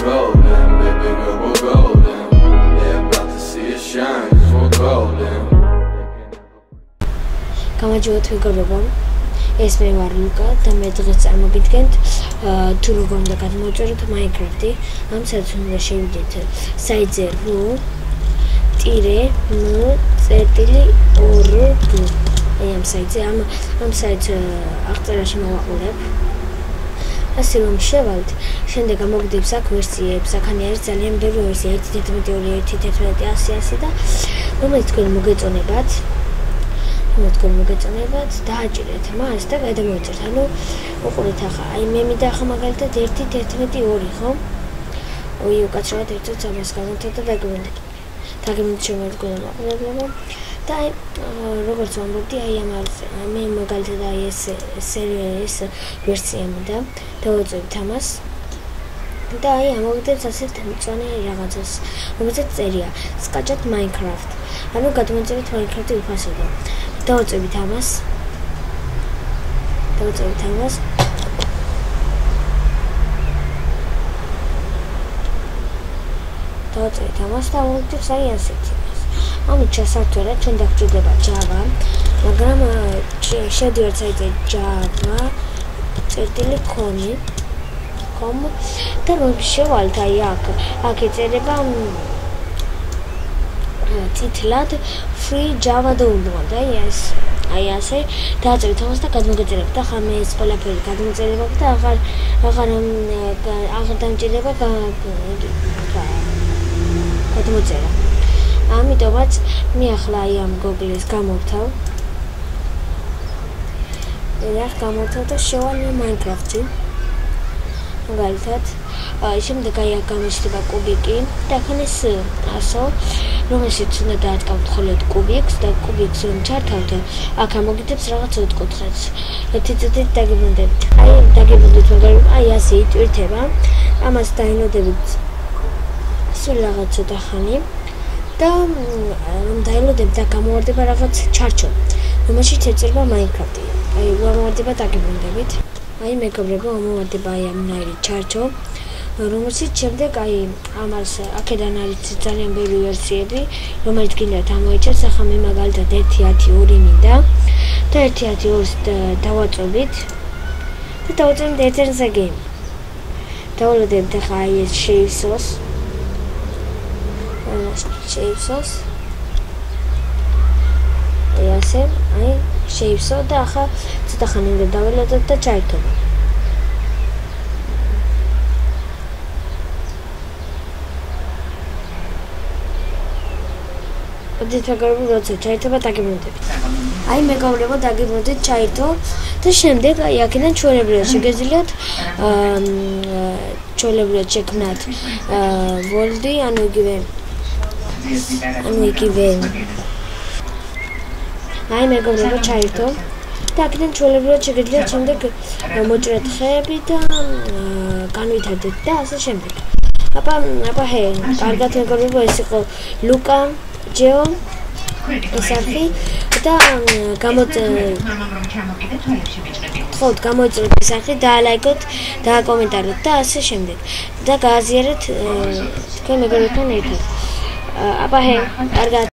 we're golden, baby girl, we're golden. They're about to see us shine, 'cause we're golden. გამარჯობათ მეგობრებო, ეს მე ვარ ლუკა და მე დღეს წარმოგიდგენთ თუ როგორ უნდა გადმოვწეროთ Minecraft-ი. ამ საერთოდ უნდა შევიდეთ საიტზე ru.m-2 აი ამ საიტზე ამ საიტს აღწერაში მოვაყურებ. ასე რომ შევალთ, შემდეგ გამოგდებს აქ ვერსიებს, აქანი არის ძალიან ბევრი ვერსია 1.12, 1.11, 100 და რომელიც თქვენ მოგეწონებათ, დააჭირეთ მას და გადამოვიწერთ. ანუ უყურეთ ახლა, აი მე მინდა ახლა მაგალითად 1.12, ხო? ოი, უკაცრავად 1.3-ს გამოვთოთ და დაგემოვნეთ შემოგვიდგება მაყურებლებო. და აი როგორც ვამბობდი, აი მე მაგალითად აი ეს ვერსია მინდა დავაწევთ ამას. და აი ამოვიდეთ ასეთ მწვანე რაღაცას, რომელზეც წერია სკაჭათ Minecraft. ანუ გადმოწერეთ Minecraft-ი უფასოდ. დავაწევთ ამას. დავაწევთ ამას და ვუდგეთ აი ასეთი. ამით ჩასართვერად ჩვენ დაგჭირდება Java, მაგრამ შედიოთ საიტზე java.com და შევალთ აი აქ ეწერება თითლად free java download. აი ასე დააწევთ ამას და გადმოგეწერებთ. ახლა მე ეს ყველაფერი გადმოწერება და აღარ დამჭირდება გადმოწერა. ამიტომაც მე ახლა აი ამ Google-ს გამოვთავ. და შევალ Minecraft-ი. მაგალითად, შემდეგ აი აქ გამოჩნდება კუბიკი და ახლა ეს ასო, რომელშიც უნდა დაატყავთ მხოლოდ კუბიკს და კუბიკს რომ ჩართავთ, აქ ამოგიდებს რაღაც ოთხკუთხედს. თითოეულ დაგებრუნდებით. აი დაგებრუნდით, მაგრამ აი ასე იტვირთება. ამას დაინოდებით სულ რაღაც ცოტა ხანი. და რომ დაელოდებ და გამოვარდება რაღაც ჩარჩო, რომელშიც ეწერება Minecraft-ი. აი გამოვარდება დაგებრუნდებით. აი მეგობრებო, ამოვარდება აი ამნაირი ჩარჩო, რომელშიც შემდეგ აი ამას აქედან არის ძალიან ბევრი ვერსიები, რომელიც გინდათ ამოიჭერთ. ახლა მე მაგალითად 1.12 მინდა და 1.12-ს დავაწვევით და დავაწევთ Ethers again. დაველოდებთ ახლა აი ეს შეივსოს. ასე, აი შეივსო და ახლა ცოტა ხანი უნდა დაველოდოთ და ჩაერთობა. მოგდითაგებულ როცა ჩაერთობა დაგებრუნდებით. აი მეგობრებო, დაგებრუნდით, ჩაერთო და შემდეგ აი აქედან ჩვეულებრივად შეგეძლიათ შექმნათ ვოლდი, ანუ იგივე აი მეგობრებო, ჩაერთო და აქედან ჩვეულებრივად შეგეძლიათ შემდეგ მოჭრეთ ხეები და განვითარდეთ და ასე შემდეგ. აბა კარგად მეგობრებო, ეს იყო ლუკა ჯეო ესახი და გამოიწერეთ ესახი, დაალაიქოთ, დააკომენტაროთ და ასე შემდეგ და გააზიარეთ თქვენ მეგობრებთან ერთად. აბა კარგად